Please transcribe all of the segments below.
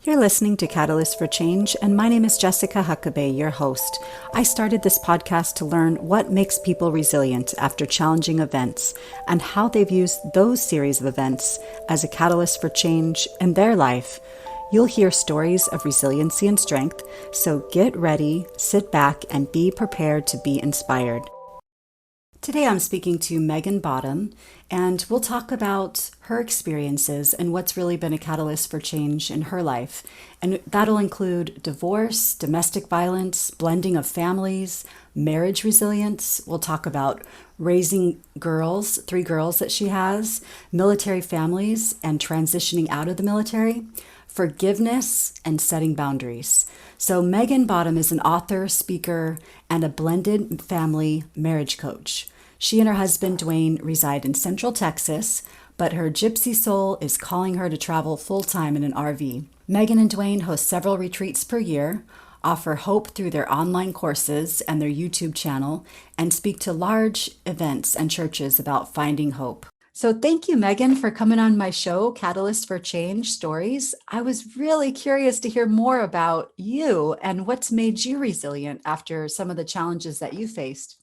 You're listening to Catalyst for Change, and my name is Jessica Huckabee, your host. I started this podcast to learn what makes people resilient after challenging events and how they've used those series of events as a catalyst for change in their life. You'll hear stories of resiliency and strength, so get ready, sit back, and be prepared to be inspired. Today I'm speaking to Megan Bottom, and we'll talk about her experiences and what's really been a catalyst for change in her life. And that'll include divorce, domestic violence, blending of families, marriage resilience. We'll talk about raising girls, 3 girls that she has, military families and transitioning out of the military, forgiveness, and setting boundaries. So Megan Bottom is an author, speaker, and a blended family marriage coach. She and her husband, Dwayne, reside in Central Texas, but her gypsy soul is calling her to travel full-time in an RV. Megan and Dwayne host several retreats per year, offer hope through their online courses and their YouTube channel, and speak to large events and churches about finding hope. So thank you, Megan, for coming on my show, Catalyst for Change Stories. I was really curious to hear more about you and what's made you resilient after some of the challenges that you faced.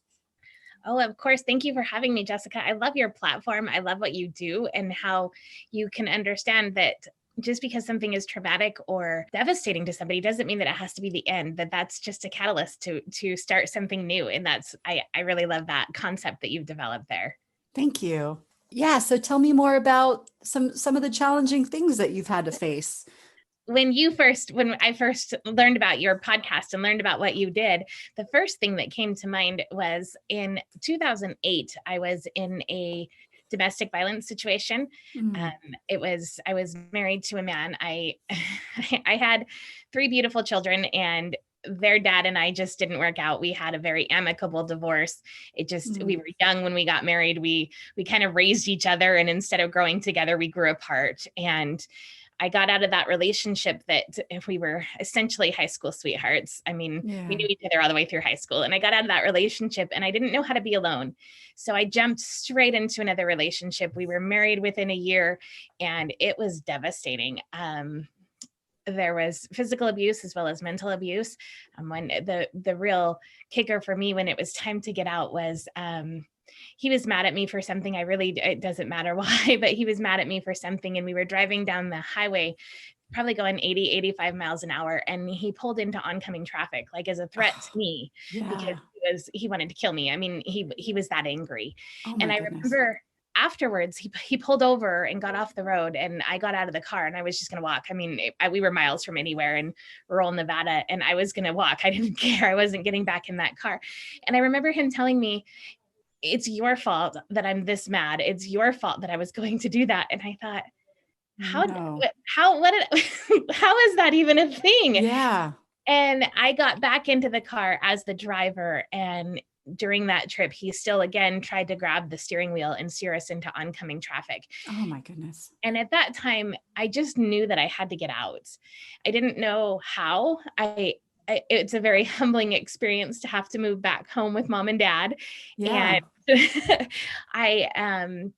Oh, of course. Thank you for having me, Jessica. I love your platform. I love what you do and how you can understand that just because something is traumatic or devastating to somebody doesn't mean that it has to be the end, that that's just a catalyst to start something new. And I really love that concept that you've developed there. Thank you. Yeah, so tell me more about some of the challenging things that you've had to face. When I first learned about your podcast and learned about what you did, the first thing that came to mind was in 2008, I was in a domestic violence situation. Mm. I was married to a man. I had 3 beautiful children, and their dad and I just didn't work out. We had a very amicable divorce. We Mm. were young when we got married. We kind of raised each other, and instead of growing together, we grew apart. And I got out of that relationship that if we were essentially high school sweethearts. I mean, we Yeah. knew each other all the way through high school, and I got out of that relationship and I didn't know how to be alone. So I jumped straight into another relationship. We were married within a year and it was devastating. There was physical abuse as well as mental abuse. When the real kicker for me when it was time to get out was he was mad at me for something. It doesn't matter why, but he was mad at me for something. And we were driving down the highway, probably going 80, 85 miles an hour. And he pulled into oncoming traffic, like as a threat to Oh, me, because yeah. he wanted to kill me. I mean, he was that angry. Oh my And I goodness. remember afterwards, he pulled over and got off the road, and I got out of the car and I was just going to walk. I mean, we were miles from anywhere in rural Nevada, and I was going to walk. I didn't care. I wasn't getting back in that car. And I remember him telling me, it's your fault that I'm this mad. It's your fault that I was going to do that. And I thought, No. what did, how is that even a thing? Yeah. And I got back into the car as the driver. And during that trip, he still again tried to grab the steering wheel and steer us into oncoming traffic. Oh my goodness. And at that time, I just knew that I had to get out. I didn't know how. It's a very humbling experience to have to move back home with mom and dad. Yeah. And I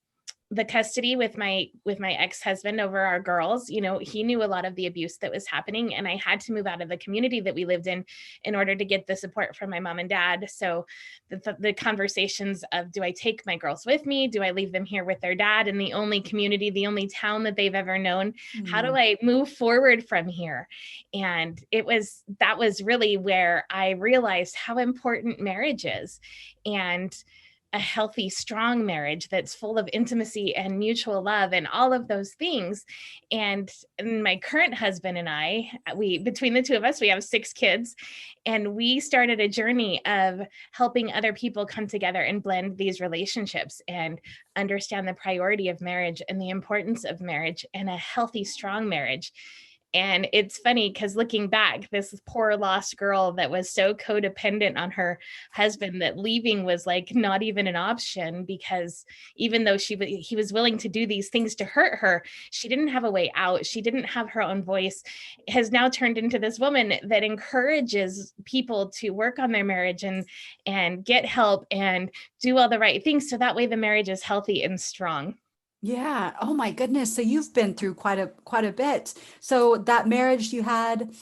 the custody with my ex-husband over our girls, he knew a lot of the abuse that was happening, and I had to move out of the community that we lived in order to get the support from my mom and dad. So the conversations of, do I take my girls with me? Do I leave them here with their dad in the only community, the only town that they've ever known? How do Mm. I move forward from here? And that was really where I realized how important marriage is. And a healthy, strong marriage that's full of intimacy and mutual love and all of those things. And my current husband and I, between the two of us, we have 6 kids, and we started a journey of helping other people come together and blend these relationships and understand the priority of marriage and the importance of marriage and a healthy, strong marriage. And it's funny because looking back, this poor lost girl that was so codependent on her husband that leaving was like not even an option, because even though he was willing to do these things to hurt her, she didn't have a way out. She didn't have her own voice, has now turned into this woman that encourages people to work on their marriage and get help and do all the right things. So that way the marriage is healthy and strong. Yeah. Oh my goodness. So you've been through quite a bit. So that marriage you had,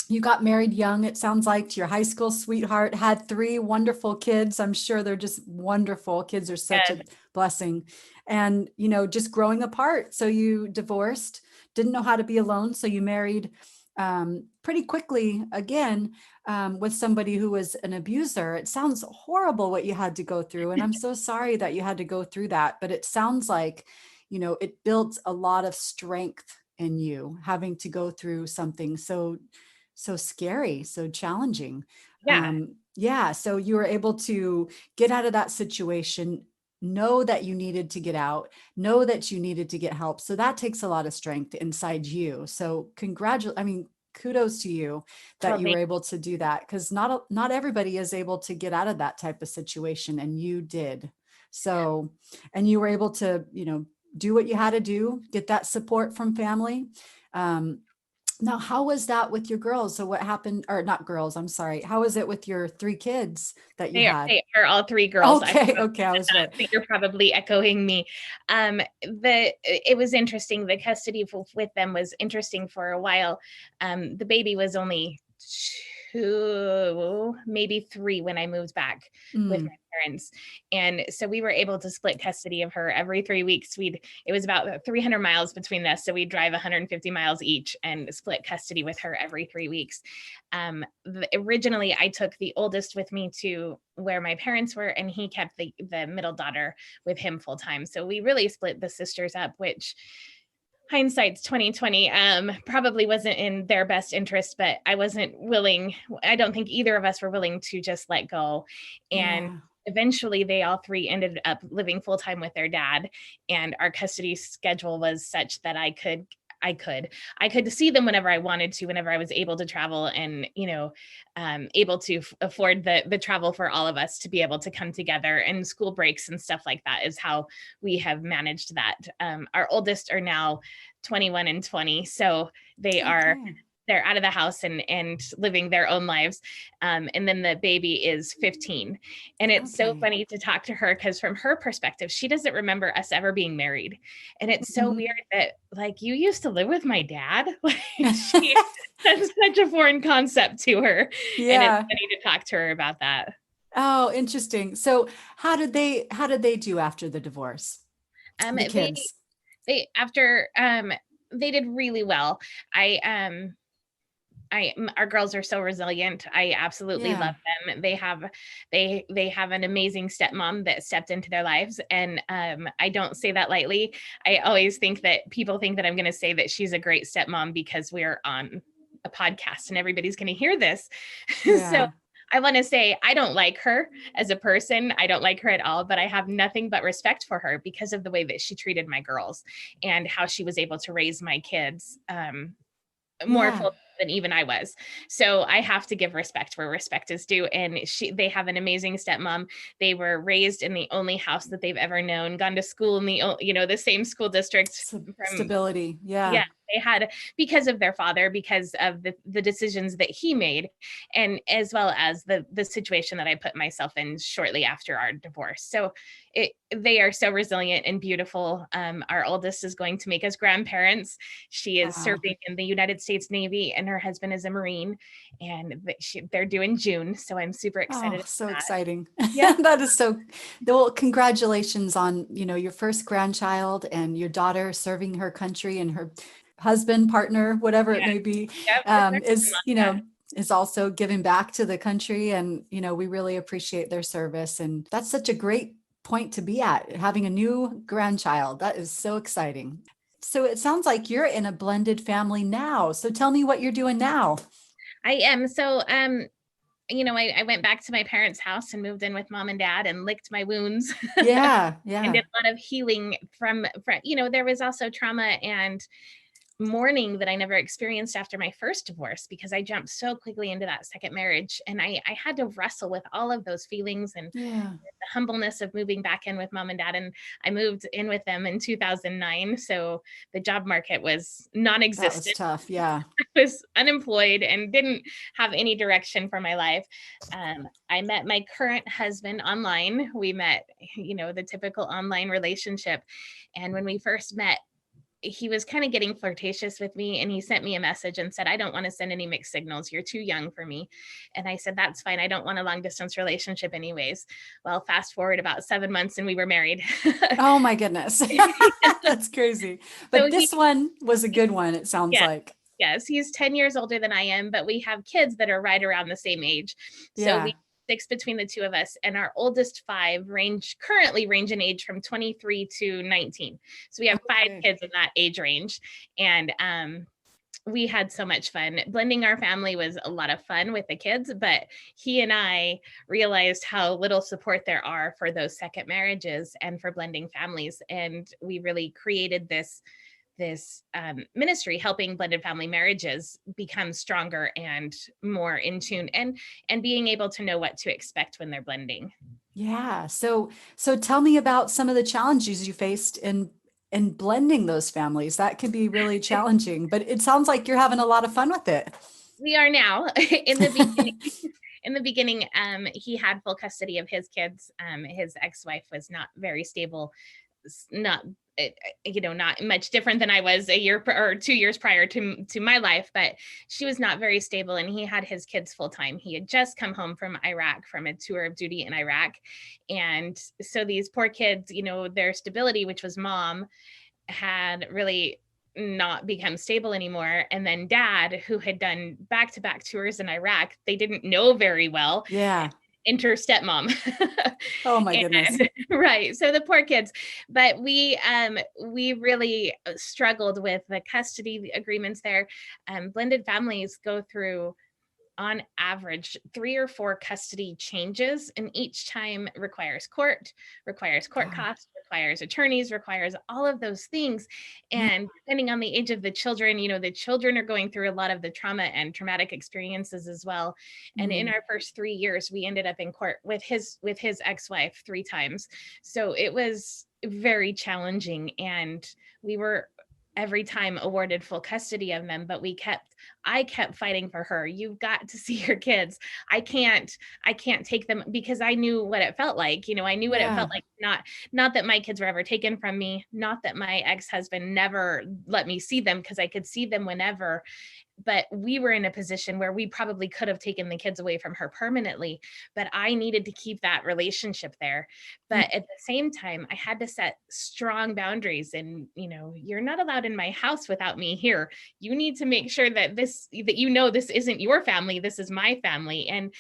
you got married young, it sounds like, to your high school sweetheart, had three wonderful kids. I'm sure they're just wonderful. Kids are such a Yes. blessing. And, just growing apart. So you divorced, didn't know how to be alone. So you married pretty quickly again with somebody who was an abuser. It sounds horrible what you had to go through. And I'm so sorry that you had to go through that. But it sounds like, it built a lot of strength in you having to go through something so scary, so challenging. Yeah, Yeah, so you were able to get out of that situation, know that you needed to get out, know that you needed to get help. So that takes a lot of strength inside you. So I mean, kudos to you that well, you were able to do that, because not everybody is able to get out of that type of situation, and you did. So, and you were able to, do what you had to do, get that support from family. Um, Now, how was that with your girls? So what happened, or not girls, I'm sorry. How was it with your three kids that you had? they are all three girls. I Okay, okay, I was right. think you're probably echoing me. It was interesting. The custody with them was interesting for a while. The baby was only 2, maybe 3 when I moved back with Mm, my parents, and so we were able to split custody of her every 3 weeks. It was about 300 miles between us, so we'd drive 150 miles each and split custody with her every 3 weeks. Originally, I took the oldest with me to where my parents were, and he kept the middle daughter with him full time. So we really split the sisters up, which hindsight's 2020, probably wasn't in their best interest, but I wasn't willing. I don't think either of us were willing to just let go. And yeah. eventually they all three ended up living full time with their dad, and our custody schedule was such that I could I could see them whenever I wanted to, whenever I was able to travel, and able to afford the travel for all of us to be able to come together, and school breaks and stuff like that is how we have managed that. Our oldest are now 21 and 20, so they are Okay. they're out of the house and living their own lives. And then the baby is 15. And it's so Okay. funny to talk to her because from her perspective, she doesn't remember us ever being married. And it's so Mhm. weird that like you used to live with my dad. Like she that's such a foreign concept to her. And it's Yeah. funny to talk to her about that. Oh, interesting. So how did they do after the divorce? Um The they kids. they after they did really well. I our girls are so resilient. I absolutely Yeah. love them. They have an amazing stepmom that stepped into their lives, and I don't say that lightly. I always think that people think that I'm going to say that she's a great stepmom because we're on a podcast and everybody's going to hear this. So Yeah. I want to say I don't like her as a person. I don't like her at all, but I have nothing but respect for her because of the way that she treated my girls and how she was able to raise my kids. More Yeah. full than even I was. So I have to give respect where respect is due. And they have an amazing stepmom. They were raised in the only house that they've ever known, gone to school in the same school district from, Stability. Yeah. yeah, they had because of their father, because of the decisions that he made, and as well as the situation that I put myself in shortly after our divorce. So they are so resilient and beautiful. Our oldest is going to make us grandparents. She is Wow. serving in the United States Navy, and her husband is a Marine, and they're due in June. So I'm super excited Oh, about so that. exciting. Yeah, That is so, well, congratulations on, your first grandchild and your daughter serving her country, and her husband, partner, whatever it yeah, may be, yep. It's our son. is also giving back to the country. And, we really appreciate their service. And that's such a great point to be at, having a new grandchild. That is so exciting. So it sounds like you're in a blended family now. So tell me what you're doing now. I am. So I went back to my parents' house and moved in with mom and dad and licked my wounds Yeah, and yeah. did a lot of healing from there was also trauma and mourning that I never experienced after my first divorce, because I jumped so quickly into that second marriage. And I had to wrestle with all of those feelings and Yeah. the humbleness of moving back in with mom and dad. And I moved in with them in 2009. So the job market was That was non-existent. tough. Yeah. I was unemployed and didn't have any direction for my life. I met my current husband online. We met, the typical online relationship. And when we first met, he was kind of getting flirtatious with me, and he sent me a message and said, "I don't want to send any mixed signals. You're too young for me." And I said, "That's fine. I don't want a long distance relationship anyways." Well, fast forward about 7 months and we were married. Oh my goodness. That's crazy. So But this one was a good one, it sounds yeah, like. yes, he's 10 years older than I am, but we have kids that are right around the same age. So Yeah. we 6 between the two of us, and our oldest 5 currently range in age from 23 to 19. So we have 5 Okay. kids in that age range. And we had so much fun. Blending our family was a lot of fun with the kids, but he and I realized how little support there are for those second marriages and for blending families. And we really created this ministry helping blended family marriages become stronger and more in tune, and being able to know what to expect when they're blending. Yeah. So tell me about some of the challenges you faced in blending those families. That can be really challenging, but it sounds like you're having a lot of fun with it. We are now. In the beginning, he had full custody of his kids. His ex-wife was not very stable, not not much different than I was a year or 2 years prior to my life, but she was not very stable, and he had his kids full time. He had just come home from Iraq, from a tour of duty in Iraq. And so these poor kids, their stability, which was mom, had really not become stable anymore. And then dad, who had done back-to-back tours in Iraq, they didn't know very well. Yeah. Enter stepmom. Oh my goodness. And, right. So the poor kids. But we really struggled with the custody agreements there. Blended families go through, on average, 3 or 4 custody changes, and each time requires court Wow. costs, requires attorneys, requires all of those things. Yeah. And depending on the age of the children, the children are going through a lot of the trauma and traumatic experiences as well. And in Mm. our first 3 years, we ended up in court with his ex-wife 3 times. So it was very challenging, and we were every time awarded full custody of them, but I kept fighting for her. You've got to see your kids. I can't take them, because I knew what it felt like. I knew what it Yeah. felt like, not that my kids were ever taken from me, not that my ex-husband never let me see them, because I could see them whenever. But we were in a position where we probably could have taken the kids away from her permanently, but I needed to keep that relationship there. Yeah. But at the same time, I had to set strong boundaries, and you're not allowed in my house without me here. You need to make sure that this isn't your family, this is my family. And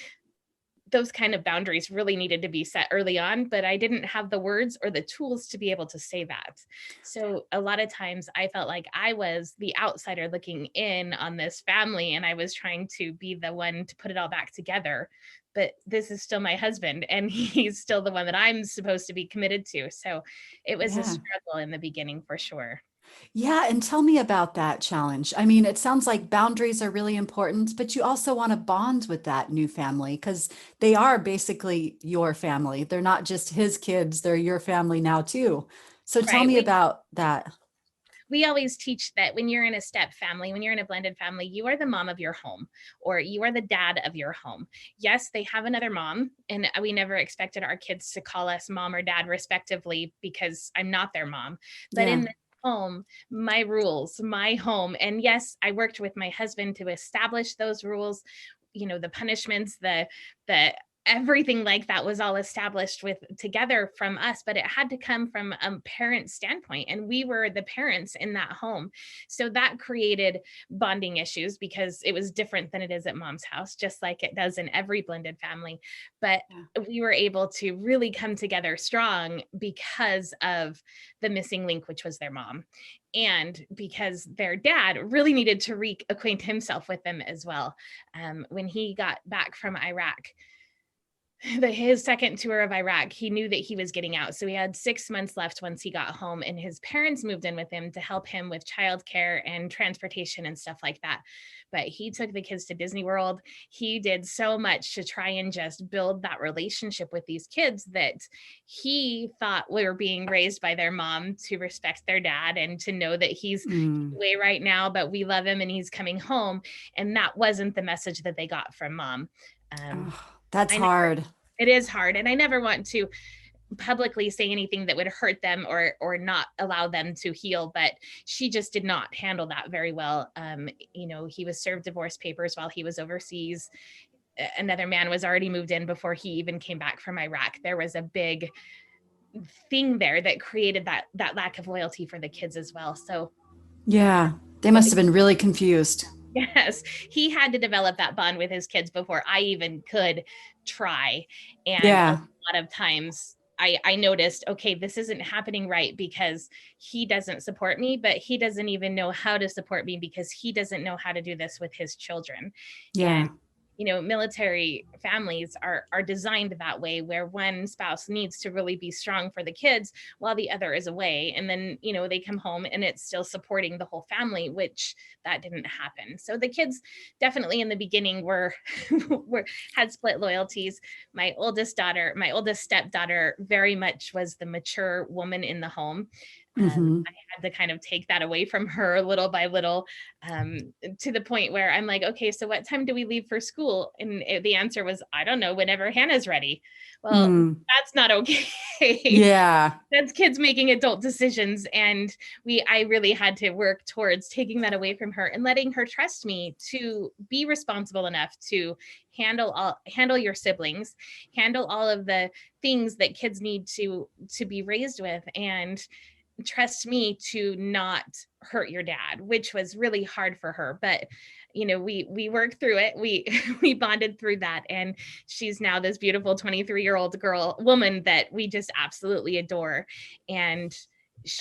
those kind of boundaries really needed to be set early on, but I didn't have the words or the tools to be able to say that. So a lot of times I felt like I was the outsider looking in on this family, and I was trying to be the one to put it all back together. But this is still my husband, and he's still the one that I'm supposed to be committed to. So it was a Yeah. struggle in the beginning, for sure. Yeah, and tell me about that challenge. I mean, it sounds like boundaries are really important, but you also want to bond with that new family because they are basically your family. They're not just his kids, they're your family now too. So tell Right. me about that. We always teach that when you're in a step family, when you're in a blended family, you are the mom of your home, or you are the dad of your home. Yes, they have another mom, and we never expected our kids to call us mom or dad respectively, because I'm not their mom. But in Yeah. the home, my rules, my home. And yes, I worked with my husband to establish those rules. The punishments, the everything like that was all established with together from us, but it had to come from a parent standpoint, and we were the parents in that home. So that created bonding issues, because it was different than it is at mom's house, just like it does in every blended family. But Yeah. we were able to really come together strong because of the missing link, which was their mom, and because their dad really needed to reacquaint himself with them as well. When he got back from Iraq, his second tour of Iraq, he knew that he was getting out. So he had 6 months left once he got home, and his parents moved in with him to help him with childcare and transportation and stuff like that. But he took the kids to Disney World. He did so much to try and just build that relationship with these kids that he thought were being raised by their mom to respect their dad and to know that he's away right now, but we love him and he's coming home. And that wasn't the message that they got from mom. Oh, that's I hard. It is hard. And I never want to publicly say anything that would hurt them or not allow them to heal, but she just did not handle that very well. He was served divorce papers while he was overseas. Another man was already moved in before he even came back from Iraq. There was a big thing there that created that lack of loyalty for the kids as well. So Yeah, they must have been really confused. yes, he had to develop that bond with his kids before I even could try. And a Yeah. lot of times I noticed, okay, this isn't happening right because he doesn't support me, but he doesn't even know how to support me because he doesn't know how to do this with his children. Yeah. And military families are designed that way, where one spouse needs to really be strong for the kids while the other is away, and then they come home and it's still supporting the whole family, which that didn't happen. So the kids definitely in the beginning were had split loyalties. My oldest stepdaughter very much was the mature woman in the home. I had to kind of take that away from her little by little, to the point where I'm like, okay, so what time do we leave for school? And the answer was, I don't know, whenever Hannah's ready. Well, that's not okay. Yeah. That's kids making adult decisions. And I really had to work towards taking that away from her and letting her trust me to be responsible enough to handle your siblings, handle all of the things that kids need to be raised with, and trust me to not hurt your dad, which was really hard for her. But we worked through it. We bonded through that, and she's now this beautiful 23-year-old woman that we just absolutely adore. And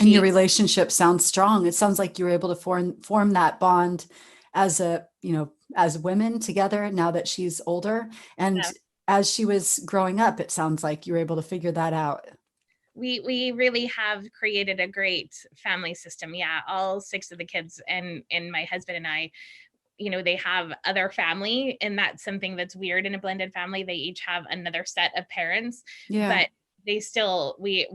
your relationship sounds strong. It sounds like you were able to form that bond as as women together now that she's older. And as she was growing up, it sounds like you were able to figure that out. We really have created a great family system. Yeah, all 6 of the kids and my husband and I, they have other family, and that's something that's weird in a blended family. They each have another set of parents, but they still, we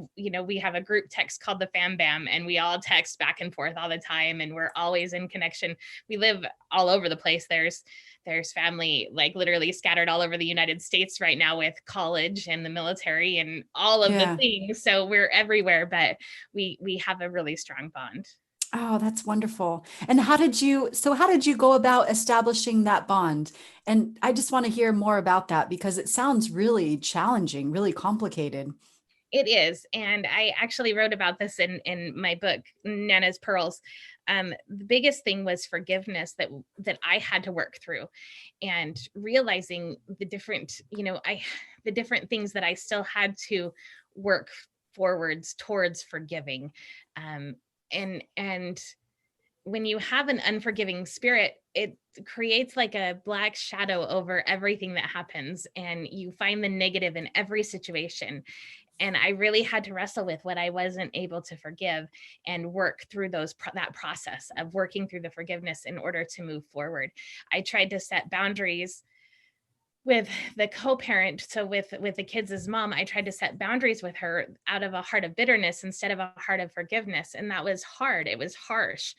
have a group text called the Fam Bam, and we all text back and forth all the time, and we're always in connection. We live all over the place. There's family like literally scattered all over the United States right now with college and the military and all of the things. So we're everywhere, but we have a really strong bond. Oh, that's wonderful. And how did you go about establishing that bond? And I just want to hear more about that because it sounds really challenging, really complicated. It is. And I actually wrote about this in my book, Nana's Pearls. The biggest thing was forgiveness that I had to work through, and realizing the different, the different things that I still had to work forwards towards forgiving. And when you have an unforgiving spirit, it creates like a black shadow over everything that happens, and you find the negative in every situation. And I really had to wrestle with what I wasn't able to forgive and work through that process of working through the forgiveness in order to move forward. I tried to set boundaries with the co-parent. So with the kids' mom, I tried to set boundaries with her out of a heart of bitterness instead of a heart of forgiveness. And that was hard. It was harsh.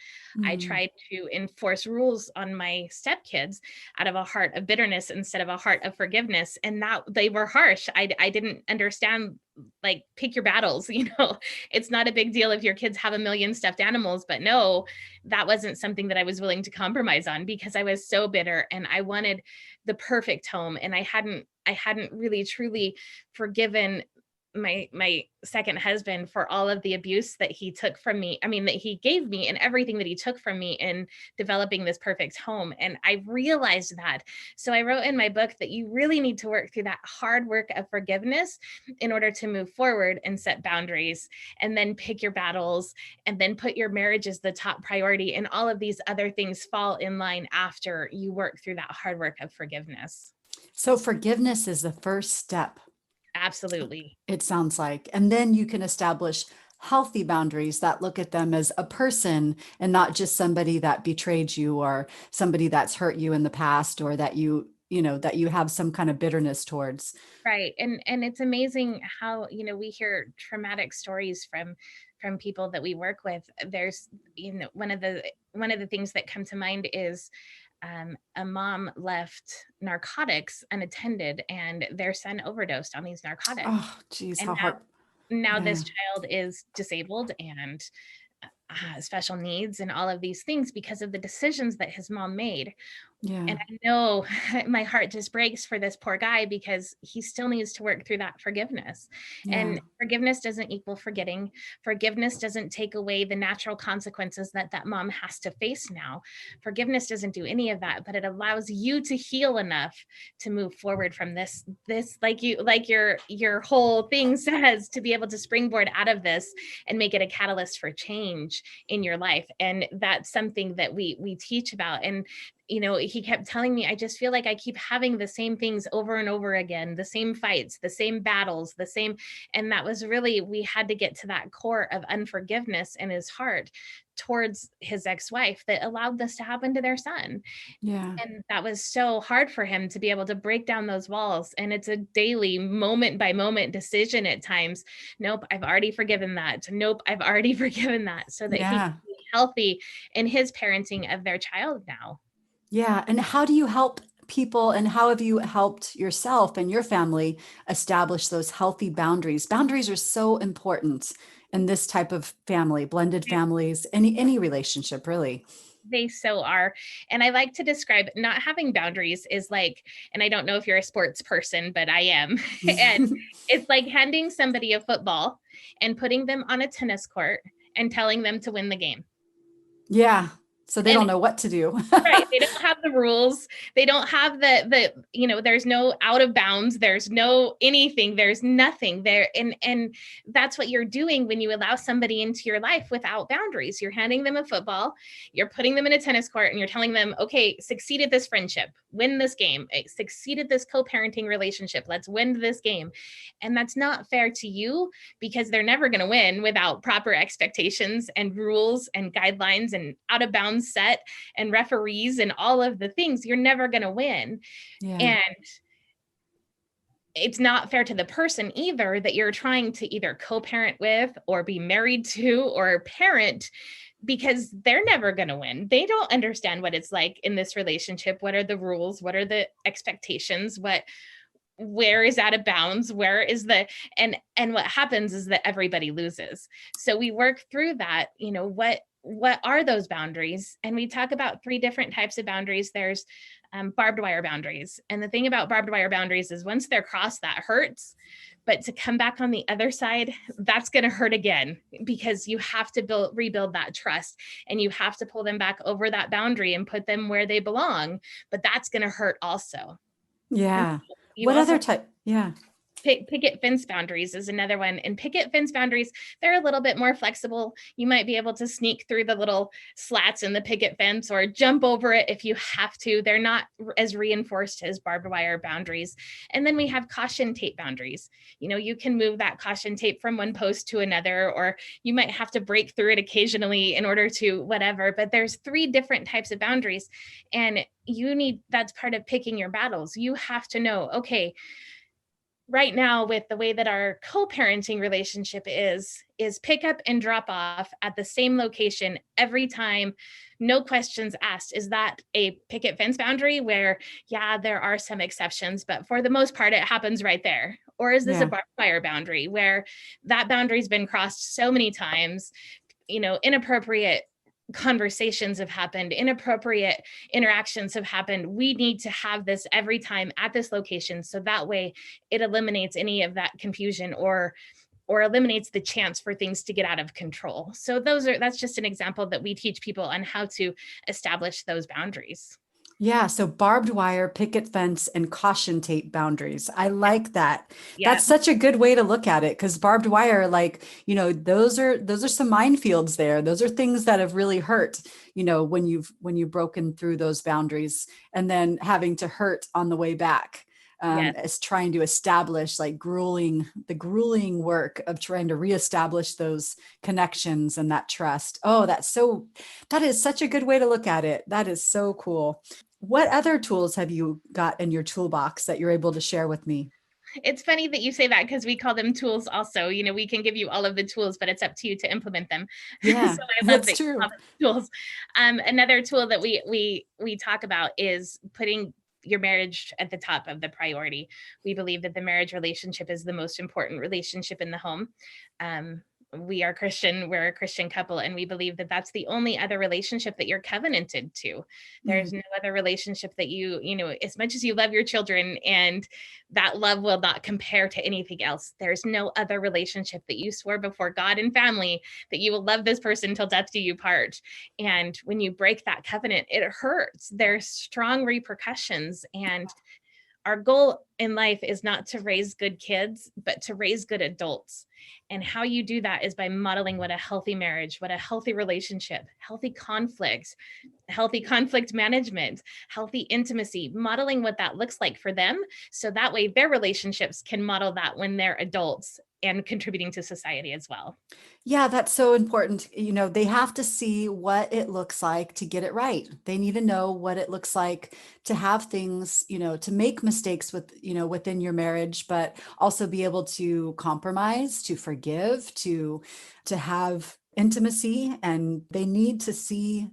I tried to enforce rules on my stepkids out of a heart of bitterness instead of a heart of forgiveness. And that they were harsh. I didn't understand, like, pick your battles. It's not a big deal if your kids have a million stuffed animals, but no, that wasn't something that I was willing to compromise on because I was so bitter and I wanted the perfect home. And I hadn't really truly forgiven my second husband for all of the abuse that he took from me. I mean, that he gave me, and everything that he took from me in developing this perfect home. And I realized that. So I wrote in my book that you really need to work through that hard work of forgiveness in order to move forward and set boundaries, and then pick your battles, and then put your marriage as the top priority. And all of these other things fall in line after you work through that hard work of forgiveness. So forgiveness is the first step, Absolutely. it sounds like. And then you can establish healthy boundaries that look at them as a person and not just somebody that betrayed you or somebody that's hurt you in the past or that that you have some kind of bitterness towards. Right. And it's amazing how, we hear traumatic stories from people that we work with. There's, one of the things that come to mind is a mom left narcotics unattended and their son overdosed on these narcotics. Oh, geez, And how hard. now Yeah. this child is disabled and special needs and all of these things because of the decisions that his mom made. Yeah. And I know my heart just breaks for this poor guy because he still needs to work through that forgiveness. Yeah. And forgiveness doesn't equal forgetting. Forgiveness doesn't take away the natural consequences that mom has to face now. Forgiveness doesn't do any of that, but it allows you to heal enough to move forward from this like your whole thing says, to be able to springboard out of this and make it a catalyst for change in your life. And that's something that we teach about. And he kept telling me, I just feel like I keep having the same things over and over again, the same fights, the same battles, the same. And that was really, we had to get to that core of unforgiveness in his heart towards his ex-wife that allowed this to happen to their son. Yeah. And that was so hard for him to be able to break down those walls. And it's a daily moment by moment decision at times. Nope, I've already forgiven that. Nope, I've already forgiven that, so that he can Yeah. be healthy in his parenting of their child now. Yeah. And how do you help people and how have you helped yourself and your family establish those healthy boundaries? Boundaries are so important in this type of family, blended families, any relationship really. They so are. And I like to describe not having boundaries is like, and I don't know if you're a sports person, but I am. And it's like handing somebody a football and putting them on a tennis court and telling them to win the game. Yeah. So they And don't know what to do. right. They don't have the rules. They don't have there's no out of bounds. There's no anything. There's nothing there. And that's what you're doing when you allow somebody into your life without boundaries. You're handing them a football, you're putting them in a tennis court, and you're telling them, okay, succeed at this friendship, win this game, succeed at this co-parenting relationship. Let's win this game. And that's not fair to you because they're never going to win without proper expectations and rules and guidelines and out of bounds set and referees and all of the things. You're never going to win. Yeah. And it's not fair to the person either that you're trying to either co-parent with or be married to or parent, because they're never going to win. They don't understand what it's like in this relationship. What are the rules? What are the expectations? Where is out of bounds? Where is and what happens is that everybody loses. So we work through that, what are those boundaries? And we talk about 3 different types of boundaries. There's barbed wire boundaries. And the thing about barbed wire boundaries is once they're crossed, that hurts. But to come back on the other side, that's going to hurt again, because you have to rebuild that trust, and you have to pull them back over that boundary and put them where they belong. But that's going to hurt also. Yeah. You What also other type? Yeah. picket fence boundaries is another one. And picket fence boundaries, they're a little bit more flexible. You might be able to sneak through the little slats in the picket fence or jump over it if you have to. They're not as reinforced as barbed wire boundaries. And then we have caution tape boundaries. You can move that caution tape from one post to another, or you might have to break through it occasionally in order to whatever. But there's 3 different types of boundaries. And that's part of picking your battles. You have to know, okay, right now, with the way that our co-parenting relationship is pick up and drop off at the same location every time, no questions asked. Is that a picket fence boundary where, yeah, there are some exceptions, but for the most part, it happens right there? Or is this a Yeah. barbed wire boundary where that boundary's been crossed so many times, inappropriate conversations have happened, inappropriate interactions have happened. We need to have this every time at this location, so that way it eliminates any of that confusion or eliminates the chance for things to get out of control. So that's just an example that we teach people on how to establish those boundaries. Yeah, so barbed wire, picket fence, and caution tape boundaries. I like that. Yeah. That's such a good way to look at it because barbed wire, like, those are some minefields there. Those are things that have really hurt, when you've broken through those boundaries and then having to hurt on the way back. Yes. as trying to establish like the grueling work of trying to reestablish those connections and that trust. Oh, that is such a good way to look at it. That is so cool. What other tools have you got in your toolbox that you're able to share with me? It's funny that you say that because we call them tools also. We can give you all of the tools, but it's up to you to implement them. So Yeah, I love that's that you true. call them tools. Another tool that we talk about is putting your marriage at the top of the priority. We believe that the marriage relationship is the most important relationship in the home. We are Christian, we're a Christian couple, and we believe that that's the only other relationship that you're covenanted to. There's no other relationship that as much as you love your children, and that love will not compare to anything else. There's no other relationship that you swore before God and family that you will love this person till death do you part. And when you break that covenant, it hurts. There's strong repercussions. And our goal in life is not to raise good kids, but to raise good adults. And how you do that is by modeling what a healthy marriage, what a healthy relationship, healthy conflict management, healthy intimacy, modeling what that looks like for them. So that way their relationships can model that when they're adults and contributing to society as well. Yeah, that's so important. They have to see what it looks like to get it right. They need to know what it looks like to have things, to make mistakes within your marriage, but also be able to compromise, to forgive, to have intimacy. And they need to see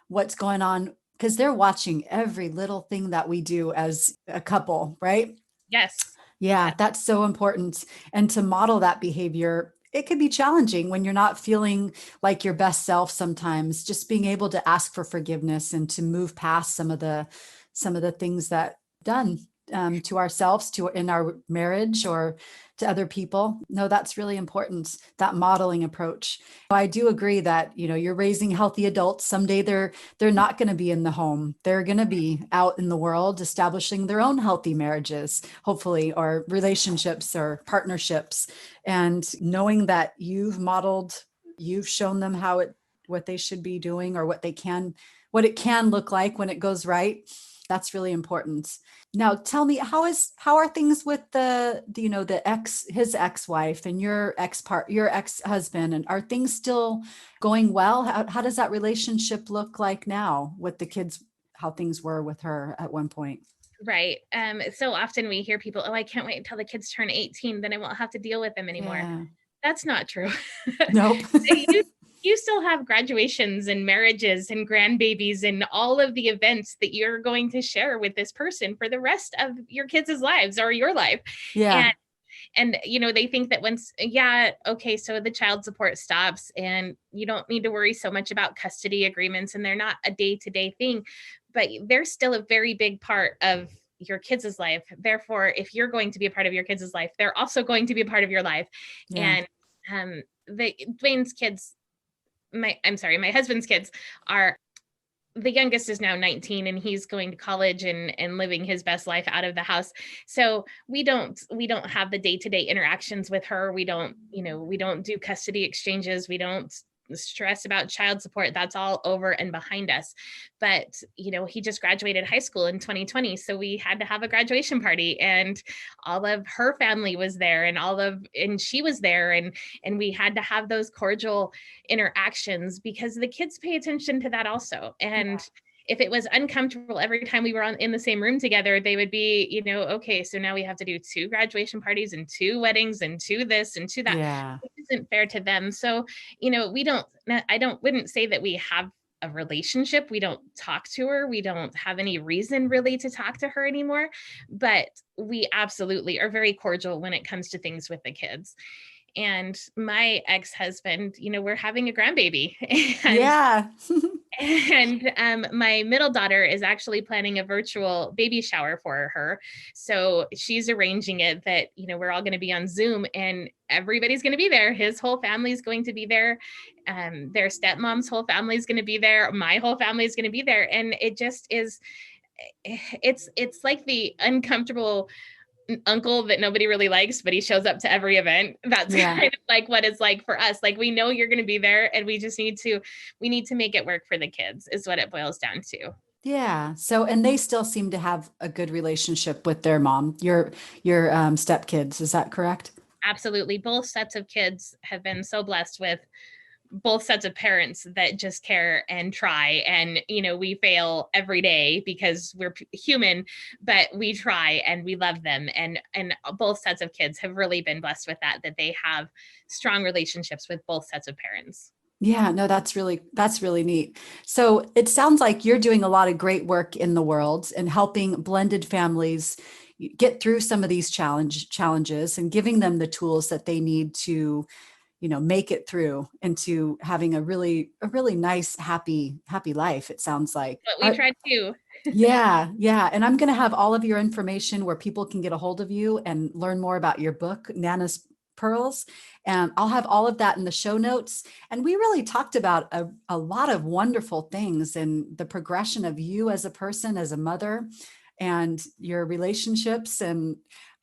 what's going on because they're watching every little thing that we do as a couple, right? Yes. Yeah, Yes. that's so important. And to model that behavior, it could be challenging when you're not feeling like your best self sometimes. Just being able to ask for forgiveness and to move past some of the things that done to ourselves, to in our marriage or to other people. No, that's really important. That modeling approach. I do agree that you're raising healthy adults. Someday they're not going to be in the home. They're going to be out in the world establishing their own healthy marriages, hopefully, or relationships or partnerships. And knowing that you've shown them what they should be doing or what it can look like when it goes right. That's really important. Now, tell me, how are things with his ex-wife and your ex-husband, and are things still going well? How does that relationship look like now with the kids, how things were with her at one point? Right. So often we hear people, oh, I can't wait until the kids turn 18, then I won't have to deal with them anymore. Yeah. That's not true. Nope. You still have graduations and marriages and grandbabies and all of the events that you're going to share with this person for the rest of your kids' lives or your life. Yeah. And they think that yeah, okay, so the child support stops and you don't need to worry so much about custody agreements, and they're not a day-to-day thing, but they're still a very big part of your kids' life. Therefore, if you're going to be a part of your kids' life, they're also going to be a part of your life. Yeah. And Dwayne's kids, my husband's kids are, the youngest is now 19 and he's going to college and living his best life out of the house. So we don't have the day-to-day interactions with her. We don't do custody exchanges. We don't stress about child support. That's all over and behind us. But he just graduated high school in 2020, so we had to have a graduation party, and all of her family was there, and she was there, and we had to have those cordial interactions because the kids pay attention to that also. And if it was uncomfortable every time we were in the same room together, they would be, okay, so now we have to do 2 graduation parties and 2 weddings and 2 this and 2 that. Yeah. It isn't fair to them. So, wouldn't say that we have a relationship. We don't talk to her. We don't have any reason really to talk to her anymore, but we absolutely are very cordial when it comes to things with the kids. And my ex-husband, we're having a grandbaby. Yeah. And my middle daughter is actually planning a virtual baby shower for her. So she's arranging it that, we're all going to be on Zoom and everybody's going to be there. His whole family is going to be there. Their stepmom's whole family is going to be there. My whole family is going to be there. And it just is, it's like the uncomfortable uncle that nobody really likes, but he shows up to every event. That's kind of like what it's like for us. Like, we know you're going to be there and we need to make it work for the kids is what it boils down to. Yeah. So, and they still seem to have a good relationship with their mom, your stepkids. Is that correct? Absolutely. Both sets of kids have been so blessed with both sets of parents that just care and try. And, we fail every day because we're human, but we try and we love them. And both sets of kids have really been blessed with that they have strong relationships with both sets of parents. Yeah, no, that's really neat. So it sounds like you're doing a lot of great work in the world and helping blended families get through some of these challenges and giving them the tools that they need to, make it through into having a really nice, happy life, it sounds like. But we tried to. Yeah, yeah. And I'm going to have all of your information where people can get a hold of you and learn more about your book, Nana's Pearls. And I'll have all of that in the show notes. And we really talked about a lot of wonderful things and the progression of you as a person, as a mother, and your relationships. And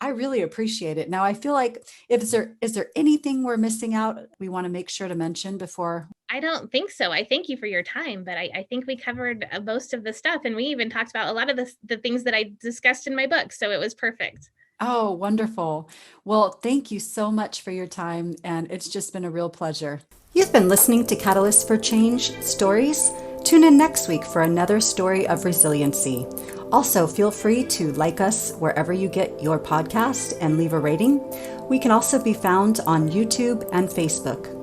I really appreciate it. Now, I feel like is there anything we're missing out we want to make sure to mention before? I don't think so. I thank you for your time, but I think we covered most of the stuff. And we even talked about a lot of the things that I discussed in my book. So it was perfect. Oh, wonderful. Well, thank you so much for your time, and it's just been a real pleasure. You've been listening to Catalyst for Change Stories. Tune in next week for another story of resiliency. Also, feel free to like us wherever you get your podcast and leave a rating. We can also be found on YouTube and Facebook.